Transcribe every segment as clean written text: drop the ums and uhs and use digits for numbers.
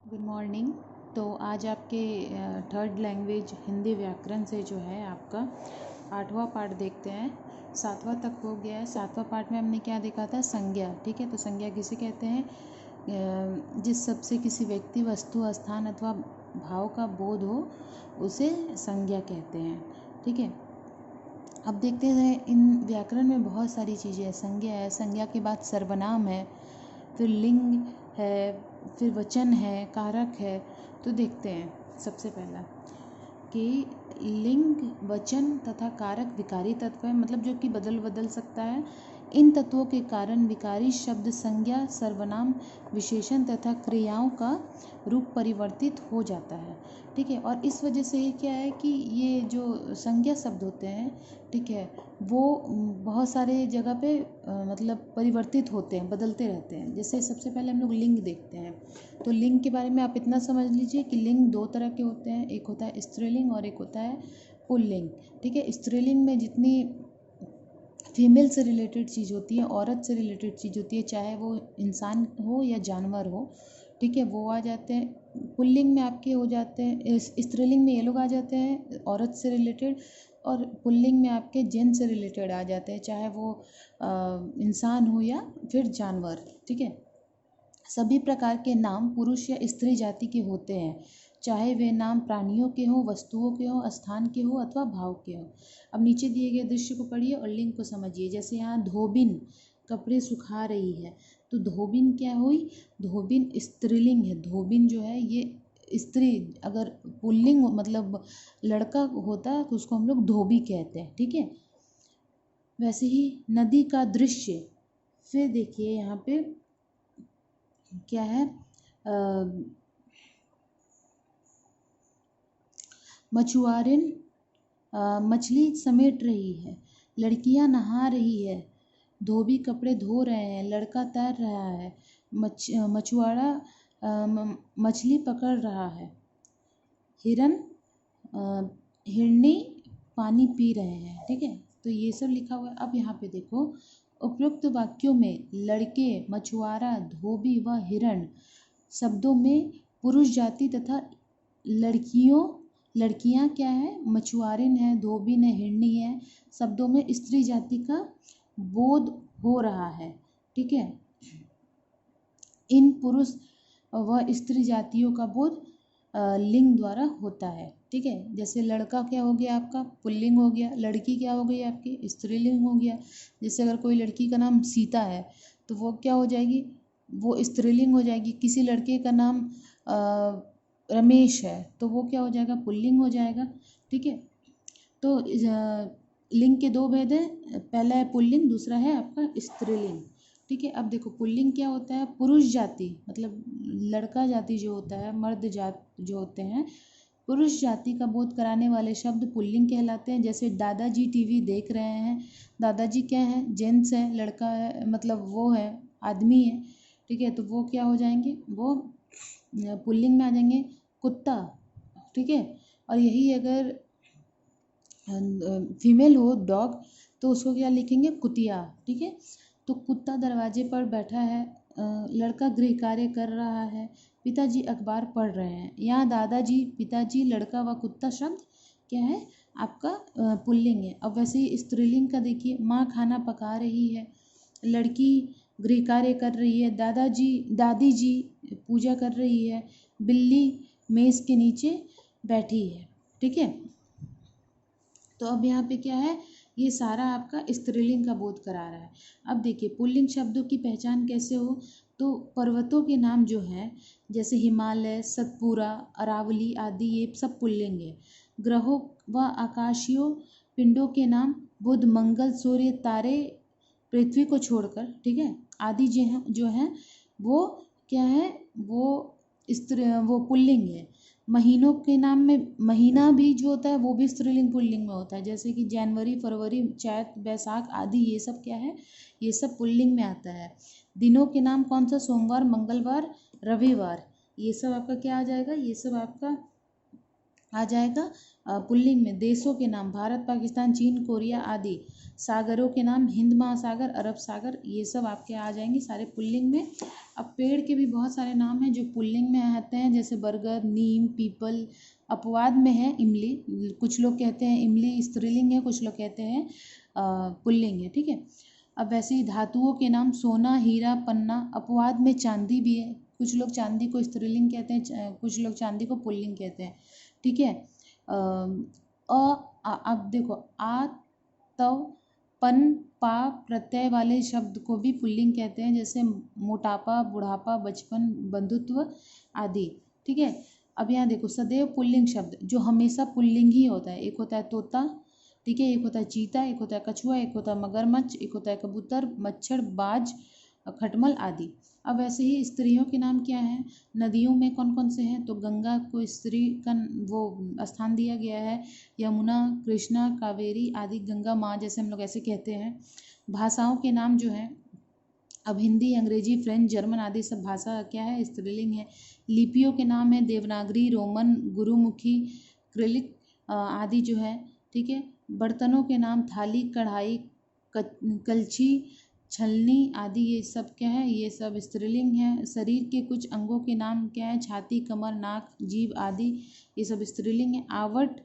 Good morning. तो आज आपके थर्ड लैंग्वेज हिंदी व्याकरण से जो है आपका 8वां पार्ट देखते हैं। 7वां तक हो गया है। 7वां पार्ट में हमने क्या देखा था? संज्ञा। ठीक है, तो संज्ञा किसे कहते हैं? जिस शब्द से किसी व्यक्ति, वस्तु, स्थान अथवा भाव का बोध हो उसे संज्ञा कहते हैं। ठीक है, अब देखते हैं इन व्याकरण में बहुत सारी चीज़ें हैं। संज्ञा है, संज्ञा के बाद सर्वनाम है, फिर लिंग है, फिर वचन है, कारक है। तो देखते हैं सबसे पहला कि लिंग, वचन तथा कारक विकारी तत्व है, मतलब जो कि बदल सकता है। इन तत्वों के कारण विकारी शब्द, संज्ञा, सर्वनाम, विशेषण तथा क्रियाओं का रूप परिवर्तित हो जाता है। ठीक है, और इस वजह से क्या है कि ये जो संज्ञा शब्द होते हैं, ठीक है, वो बहुत सारे जगह पे मतलब परिवर्तित होते हैं, बदलते रहते हैं। जैसे सबसे पहले हम लोग लिंग देखते हैं। तो लिंग के बारे में आप इतना समझ लीजिए कि लिंग दो तरह के होते हैं, एक होता है स्त्रीलिंग और एक होता है पुल्लिंग। ठीक है, स्त्रीलिंग में जितनी फीमेल से रिलेटेड चीज़ होती है, औरत से रिलेटेड चीज़ होती है, चाहे वो इंसान हो या जानवर हो, ठीक है, वो आ जाते हैं। पुल्लिंग में आपके हो जाते हैं, स्त्रीलिंग में ये लोग आ जाते हैं औरत से रिलेटेड, और पुल्लिंग में आपके जेंट से रिलेटेड आ जाते हैं, चाहे वो इंसान हो या फिर जानवर। ठीक है, सभी प्रकार के नाम पुरुष या स्त्री जाति के होते हैं, चाहे वे नाम प्राणियों के हों, वस्तुओं के हों, स्थान के हों अथवा भाव के हों। अब नीचे दिए गए दृश्य को पढ़िए और लिंग को समझिए। जैसे यहाँ धोबिन कपड़े सुखा रही है, तो धोबिन क्या हुई? धोबिन स्त्रीलिंग है। धोबिन जो है ये स्त्री, अगर पुल्लिंग मतलब लड़का होता तो उसको हम लोग धोबी कहते हैं। ठीक है, वैसे ही नदी का दृश्य, फिर देखिए यहाँ पे क्या है? मछुआरिन मछली समेट रही है, लड़कियां नहा रही है, धोबी कपड़े धो रहे हैं, लड़का तैर रहा है, मछुआरा मछली पकड़ रहा है, हिरन हिरनी पानी पी रहे हैं। ठीक है, तो ये सब लिखा हुआ है। अब यहाँ पे देखो, उपयुक्त वाक्यों में लड़के, मछुआरा, धोबी व हिरण शब्दों में पुरुष जाति तथा लड़कियां क्या है? मछुआरिन है, धोबिन है, हिरनी है, शब्दों में स्त्री जाति का बोध हो रहा है। ठीक है, इन पुरुष व स्त्री जातियों का बोध लिंग द्वारा होता है। ठीक है, जैसे लड़का क्या हो गया आपका? पुल्लिंग हो गया। लड़की क्या हो गई आपकी? स्त्रीलिंग हो गया। जैसे अगर कोई लड़की का नाम सीता है तो वो क्या हो जाएगी? वो स्त्रीलिंग हो जाएगी। किसी लड़के का नाम रमेश है तो वो क्या हो जाएगा? पुल्लिंग हो जाएगा। ठीक है, तो लिंग के दो भेद हैं, पहला है पुल्लिंग, दूसरा है आपका स्त्रीलिंग। ठीक है, अब देखो पुल्लिंग क्या होता है? पुरुष जाति, मतलब लड़का जाति जो होता है, मर्द जात जो होते हैं, पुरुष जाति का बोध कराने वाले शब्द पुल्लिंग कहलाते हैं। जैसे दादाजी टीवी देख रहे हैं, दादाजी क्या है? जेंट्स है, लड़का है, मतलब वो है, आदमी है। ठीक है, तो वो क्या हो जाएंगे? वो पुल्लिंग में आ जाएंगे। कुत्ता, ठीक है, और यही अगर फीमेल हो, डॉग, तो उसको क्या लिखेंगे? कुतिया। ठीक है, तो कुत्ता दरवाजे पर बैठा है, लड़का गृह कार्य कर रहा है, पिताजी अखबार पढ़ रहे हैं। यहाँ दादाजी, पिताजी, लड़का व कुत्ता शब्द क्या है? आपका पुल्लिंग है। अब वैसे ही स्त्रीलिंग का देखिए, माँ खाना पका रही है, लड़की गृह कार्य कर रही है, दादी जी पूजा कर रही है, बिल्ली मेज़ के नीचे बैठी है। ठीक है, तो अब यहाँ पे क्या है? ये सारा आपका स्त्रीलिंग का बोध करा रहा है। अब देखिए पुल्लिंग शब्दों की पहचान कैसे हो? तो पर्वतों के नाम जो हैं, जैसे हिमालय, सतपुरा, अरावली आदि, ये सब पुल्लिंग है। ग्रहों व आकाशीय पिंडों के नाम बुध, मंगल, सूर्य, तारे, पृथ्वी को छोड़कर, ठीक है, आदि जो हैं वो क्या है? वो पुल्लिंग है। महीनों के नाम में महीना भी जो होता है वो भी स्त्रीलिंग पुल्लिंग में होता है। जैसे कि जनवरी, फरवरी, चैत, बैसाख आदि, ये सब क्या है? ये सब पुल्लिंग में आता है। दिनों के नाम कौन सा? सोमवार, मंगलवार, रविवार, ये सब आपका क्या आ जाएगा? ये सब आपका आ जाएगा पुल्लिंग में देशों के नाम भारत, पाकिस्तान, चीन, कोरिया आदि। सागरों के नाम हिंद महासागर, अरब सागर, ये सब आपके आ जाएंगे सारे पुल्लिंग में। अब पेड़ के भी बहुत सारे नाम हैं जो पुल्लिंग में आते हैं, जैसे बरगद, नीम, पीपल। अपवाद में है इमली, कुछ लोग कहते हैं इमली स्त्रीलिंग है, कुछ लोग कहते हैं पुल्लिंग है, ठीक है। अब वैसे ही धातुओं के नाम सोना, हीरा, पन्ना। अपवाद में चांदी भी है, कुछ लोग चांदी को स्त्रीलिंग कहते हैं, कुछ लोग चांदी को पुल्लिंग कहते हैं, ठीक है। अब देखो आ, तव, पन, पा प्रत्यय वाले शब्द को भी पुल्लिंग कहते हैं, जैसे मोटापा, बुढ़ापा, बचपन, बंधुत्व आदि, ठीक है। अब यहाँ देखो सदैव पुल्लिंग शब्द जो हमेशा पुल्लिंग ही होता है, एक होता है तोता, ठीक है, एक होता है चीता, एक होता है कछुआ, एक होता है मगरमच्छ, एक होता है कबूतर, मच्छर, बाज, खटमल आदि। अब ऐसे ही स्त्रियों के नाम क्या हैं, नदियों में कौन कौन से हैं, तो गंगा को स्त्री का वो स्थान दिया गया है, यमुना, कृष्णा, कावेरी आदि, गंगा माँ जैसे हम लोग ऐसे कहते हैं। भाषाओं के नाम जो हैं, अब हिंदी, अंग्रेजी, फ्रेंच, जर्मन आदि सब भाषा क्या है, स्त्रीलिंग है। लिपियों के नाम है देवनागरी, रोमन, गुरुमुखी, क्रिलिक आदि जो है, ठीक है। बर्तनों के नाम थाली, कढ़ाई, कलछी, छलनी आदि, ये सब क्या है, ये सब स्त्रीलिंग है। शरीर के कुछ अंगों के नाम क्या है, छाती, कमर, नाक, जीभ आदि, ये सब स्त्रीलिंग है। आवट,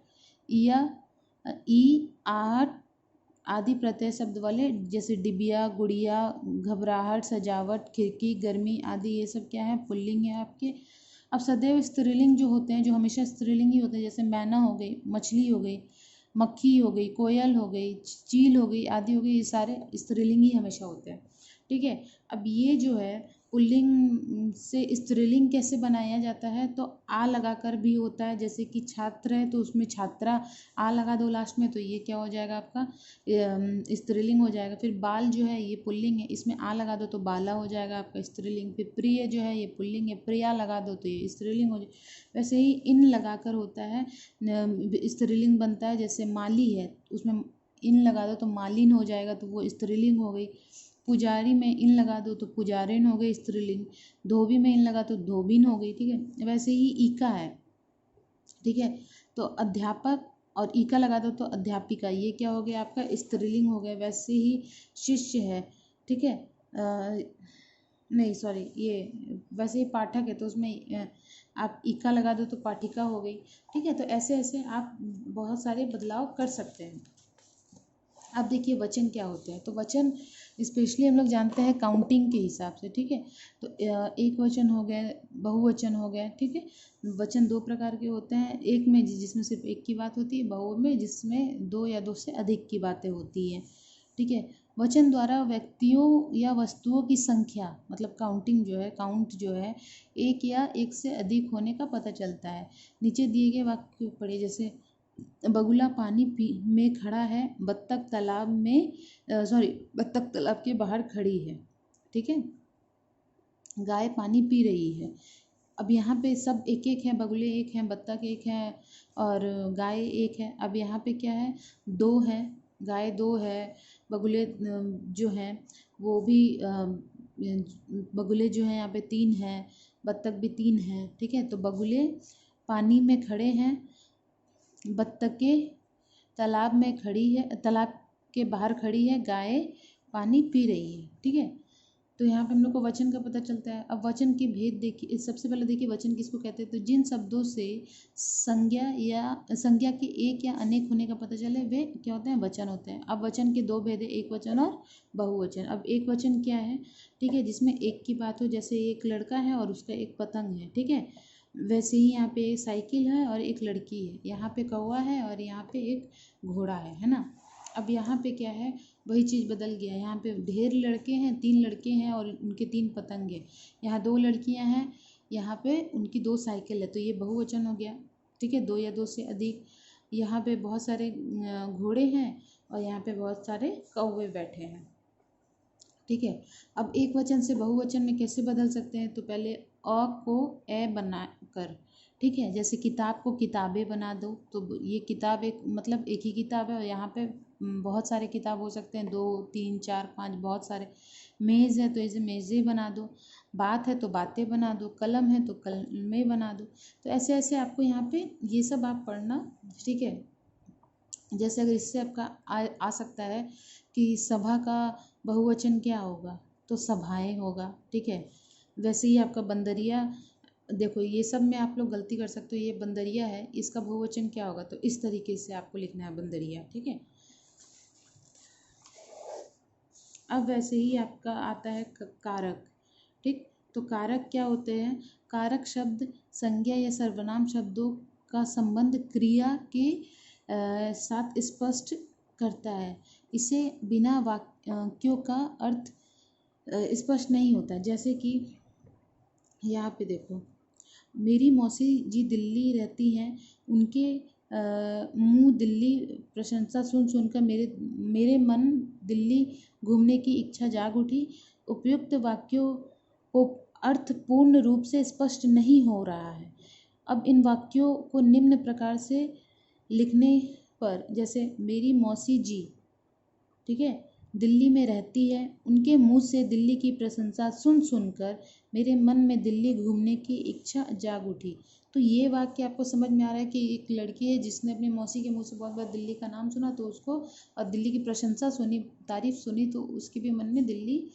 या, ई, आहट आदि प्रत्यय शब्द वाले, जैसे डिबिया, गुड़िया, घबराहट, सजावट, खिड़की, गर्मी आदि, ये सब क्या है, पुल्लिंग है आपके। अब सदैव स्त्रीलिंग जो होते हैं, जो हमेशा स्त्रीलिंग ही होते हैं, जैसे मैना हो गई, मछली हो गई, मक्खी हो गई, कोयल हो गई, चील हो गई आदि हो गई, ये सारे स्त्रीलिंग ही हमेशा होते हैं, ठीक है। अब ये जो है पुल्लिंग से स्त्रीलिंग कैसे बनाया जाता है, तो आ लगाकर भी होता है, जैसे कि छात्र है तो उसमें छात्रा, आ लगा दो लास्ट में, तो ये क्या हो जाएगा आपका, स्त्रीलिंग हो जाएगा। फिर बाल जो है ये पुल्लिंग है, इसमें आ लगा दो तो बाला हो जाएगा आपका स्त्रीलिंग। फिर प्रिय जो है ये पुल्लिंग है, प्रिया लगा दो तो ये स्त्रीलिंग हो जाए। वैसे ही इन लगाकर होता है स्त्रीलिंग बनता है, जैसे माली है उसमें इन लगा दो तो मालिन हो जाएगा, तो वो स्त्रीलिंग हो गई। पुजारी में इन लगा दो तो पुजारिन हो गई स्त्रीलिंग। धोबी में इन लगा तो धोबिन हो गई, ठीक है। वैसे ही ईका है, ठीक है, तो अध्यापक और ईका लगा दो तो अध्यापिका, ये क्या हो गया आपका स्त्रीलिंग हो गया। वैसे ही शिष्य है, ठीक है, नहीं सॉरी, ये वैसे ही पाठक है तो उसमें आप ईका लगा दो तो पाठिका हो गई, ठीक है। तो ऐसे ऐसे आप बहुत सारे बदलाव कर सकते हैं। अब देखिए वचन क्या होते हैं, तो वचन स्पेशली हम लोग जानते हैं काउंटिंग के हिसाब से, ठीक है। तो एक वचन हो गए, बहुवचन हो गए, ठीक है। वचन दो प्रकार के होते हैं, एक में जिसमें सिर्फ एक की बात होती है, बहु में जिसमें दो या दो से अधिक की बातें होती हैं, ठीक है। वचन द्वारा व्यक्तियों या वस्तुओं की संख्या मतलब काउंटिंग जो है, काउंट जो है, एक या एक से अधिक होने का पता चलता है। नीचे दिए गए वाक्य पढ़िए, जैसे बगुला पानी पी में खड़ा है, बत्तख तालाब में बत्तख तालाब के बाहर खड़ी है, ठीक है। गाय पानी पी रही है। अब यहाँ पे सब एक एक है, बगुले एक हैं, बत्तख एक है और गाय एक है। अब यहाँ पे क्या है, दो है, गाय दो है, बगुले जो हैं वो भी बगुले जो हैं यहाँ पे तीन हैं, बत्तख भी तीन हैं, ठीक है। तो बगुले पानी में खड़े हैं, बत्तखें तालाब में खड़ी है, तालाब के बाहर खड़ी है, गाय पानी पी रही है, ठीक है। तो यहाँ पे हम लोग को वचन का पता चलता है। अब वचन के भेद देखिए, सबसे पहले देखिए वचन किसको कहते हैं, तो जिन शब्दों से संज्ञा के एक या अनेक होने का पता चले वे क्या होते हैं, वचन होते हैं। अब वचन के दो भेद है, एक वचन और बहुवचन। अब एक वचन क्या है, ठीक है, जिसमें एक की बात हो, जैसे एक लड़का है और उसका एक पतंग है, ठीक है। वैसे ही यहाँ पे एक साइकिल है और एक लड़की है, यहाँ पे कौवा है और यहाँ पे एक घोड़ा है ना। अब यहाँ पे क्या है, वही चीज़ बदल गया, यहाँ पे ढेर लड़के हैं, तीन लड़के हैं और उनके तीन पतंग हैं। यहाँ दो लड़कियाँ हैं, यहाँ पे उनकी दो साइकिल है, तो ये बहुवचन हो गया, ठीक है, दो या दो से अधिक। यहाँ पे बहुत सारे घोड़े हैं और यहाँ पे बहुत सारे कौवे बैठे हैं, ठीक है। अब एक वचन से बहुवचन में कैसे बदल सकते हैं, तो पहले अ को ए बना कर, ठीक है, जैसे किताब को किताबें बना दो, तो ये किताब एक मतलब एक ही किताब है और यहाँ पे बहुत सारे किताब हो सकते हैं, दो तीन चार पाँच बहुत सारे। मेज़ है तो इसे मेज़ें बना दो। बात है तो बातें बना दो, कलम है तो कलमें बना दो। तो ऐसे ऐसे आपको यहाँ पे ये सब आप पढ़ना, ठीक है। जैसे अगर इससे आपका आ सकता है कि सभा का बहुवचन क्या होगा, तो सभाएं होगा, ठीक है। वैसे ही आपका बंदरिया, देखो ये सब में आप लोग गलती कर सकते हो, ये बंदरिया है, इसका बहुवचन क्या होगा, तो इस तरीके से आपको लिखना है बंदरिया, ठीक है। अब वैसे ही आपका आता है कारक, ठीक। तो कारक क्या होते हैं? कारक शब्द संज्ञा या सर्वनाम शब्दों का संबंध क्रिया के साथ स्पष्ट करता है। इसे बिना वाक्यों का अर्थ स्पष्ट नहीं होता। जैसे कि यहाँ पे देखो, मेरी मौसी जी दिल्ली रहती हैं, उनके मुँह दिल्ली प्रशंसा सुन सुनकर मेरे मन दिल्ली घूमने की इच्छा जाग उठी। उपयुक्त वाक्यों को अर्थ पूर्ण रूप से स्पष्ट नहीं हो रहा है। अब इन वाक्यों को निम्न प्रकार से लिखने पर, जैसे मेरी मौसी जी, ठीक है, दिल्ली में रहती है, उनके मुंह से दिल्ली की प्रशंसा सुन सुनकर मेरे मन में दिल्ली घूमने की इच्छा जाग उठी। तो ये वाक्य आपको समझ में आ रहा है कि एक लड़की है जिसने अपनी मौसी के मुंह से बहुत बार दिल्ली का नाम सुना, तो उसको और दिल्ली की प्रशंसा सुनी, तारीफ सुनी, तो उसके भी मन में दिल्ली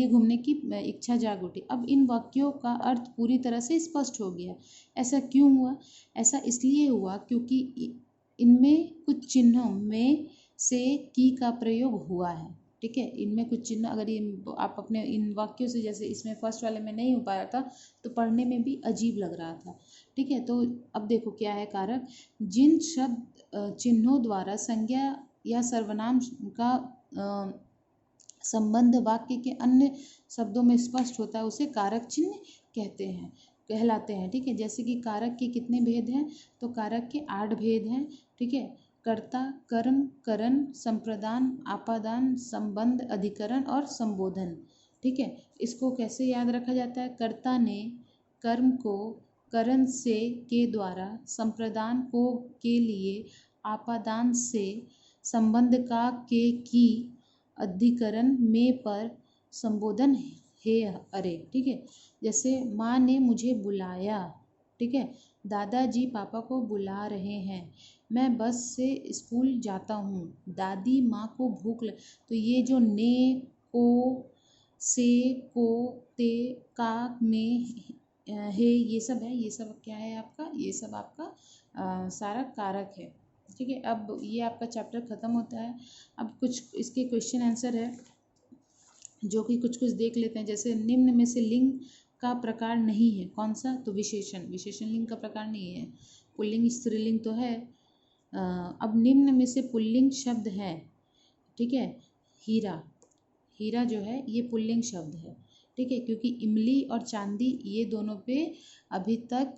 घूमने की इच्छा जाग उठी। अब इन वाक्यों का अर्थ पूरी तरह से स्पष्ट हो गया। ऐसा क्यों हुआ? ऐसा इसलिए हुआ क्योंकि इनमें कुछ चिन्हों में से की का प्रयोग हुआ है, ठीक है। इनमें कुछ चिन्ह, अगर ये आप अपने इन वाक्यों से, जैसे इसमें फर्स्ट वाले में नहीं हो पाया था, तो पढ़ने में भी अजीब लग रहा था, ठीक है। तो अब देखो क्या है कारक, जिन शब्द चिन्हों द्वारा संज्ञा या सर्वनाम का संबंध वाक्य के अन्य शब्दों में स्पष्ट होता है, उसे कारक चिन्ह कहलाते हैं, ठीक है। जैसे कि कारक के कितने भेद हैं, तो कारक के 8 भेद हैं, ठीक है। कर्ता, कर्म, करण, संप्रदान, आपादान, संबंध, अधिकरण और संबोधन, ठीक है। इसको कैसे याद रखा जाता है? कर्ता ने कर्म को करण से के द्वारा, संप्रदान को के लिए, आपादान से, संबंध का के की, अधिकरण में पर, संबोधन हे अरे, ठीक है। जैसे माँ ने मुझे बुलाया, ठीक है, दादाजी पापा को बुला रहे हैं, मैं बस से स्कूल जाता हूँ, दादी माँ को भूख लग, तो ये जो ने, को, से, को, ते, का, में, है, ये सब है, ये सब क्या है आपका? ये सब आपका सारा कारक है, ठीक है। अब ये आपका चैप्टर ख़त्म होता है। अब कुछ इसके क्वेश्चन आंसर है जो कि कुछ कुछ देख लेते हैं। जैसे निम्न में से लिंग का प्रकार नहीं है, कौन सा? तो विशेषण, विशेषण लिंग का प्रकार नहीं है। पुल्लिंग स्त्रीलिंग तो है। अब निम्न में से पुल्लिंग शब्द है, ठीक है। हीरा, हीरा जो है ये पुल्लिंग शब्द है, ठीक है, क्योंकि इमली और चांदी ये दोनों पे अभी तक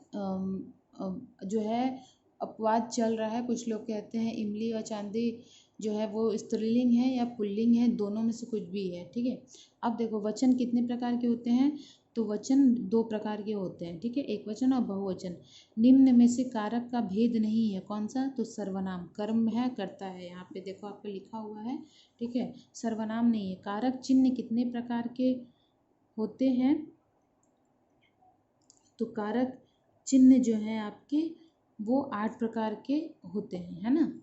जो है अपवाद चल रहा है। कुछ लोग कहते हैं इमली और चांदी जो है वो स्त्रीलिंग है या पुल्लिंग है, दोनों में से कुछ भी है, ठीक है। अब देखो वचन कितने प्रकार के होते हैं, तो वचन 2 प्रकार के होते हैं, ठीक है, एक वचन और बहुवचन। निम्न में से कारक का भेद नहीं है, कौन सा? तो सर्वनाम, कर्म है, करता है, यहाँ पे देखो आपको लिखा हुआ है, ठीक है, सर्वनाम नहीं है। कारक चिन्ह कितने प्रकार के होते हैं, तो कारक चिन्ह जो है आपके वो 8 प्रकार के होते हैं, है ना।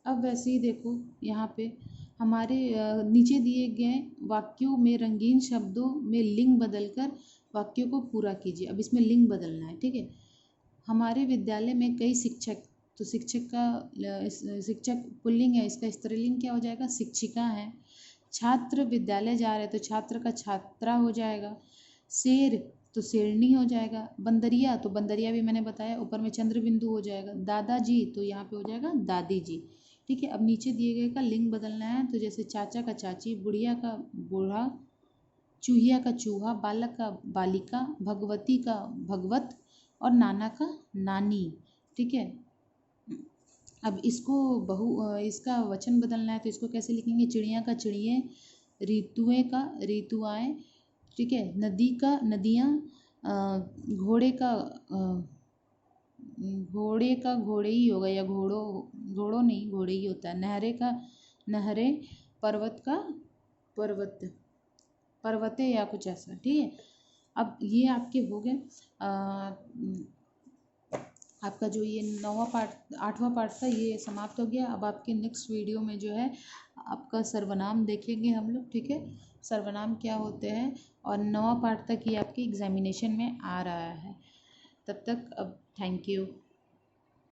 अब वैसे ही देखो यहाँ पे हमारे नीचे दिए गए वाक्यों में रंगीन शब्दों में लिंग बदलकर वाक्यों को पूरा कीजिए। अब इसमें लिंग बदलना है, ठीक है। हमारे विद्यालय में कई शिक्षक, तो शिक्षक का शिक्षक पुल्लिंग है, इसका स्त्रीलिंग क्या हो जाएगा? शिक्षिका है। छात्र विद्यालय जा रहे, तो छात्र का छात्रा हो जाएगा। शेर तो शेरनी हो जाएगा। बंदरिया, तो बंदरिया भी मैंने बताया, ऊपर में चंद्र बिंदु हो जाएगा। दादाजी तो यहाँ पे हो जाएगा दादी जी, ठीक है। अब नीचे दिए गए का लिंग बदलना है, तो जैसे चाचा का चाची, बुढ़िया का बूढ़ा, चूहिया का चूहा, बालक का बालिका, भगवती का भगवत और नाना का नानी, ठीक है। अब इसको इसका वचन बदलना है, तो इसको कैसे लिखेंगे? चिड़िया का चिड़िए, ऋतुएं का ऋतुआएं, ठीक है। नदी का नदियाँ, घोड़े का घोड़े ही होगा, या घोड़ों नहीं, घोड़े ही होता है। नहरे का नहरें, पर्वत का पर्वत, पर्वते या कुछ ऐसा, ठीक है। अब ये आपके हो गए आपका जो ये 9वां पार्ट 8वां पार्ट था ये समाप्त हो गया। अब आपके नेक्स्ट वीडियो में जो है आपका सर्वनाम देखेंगे हम लोग, ठीक है। सर्वनाम क्या होते हैं, और 9वां पार्ट तक ये आपकी एग्जामिनेशन में आ रहा है। तब तक अब थैंक यू।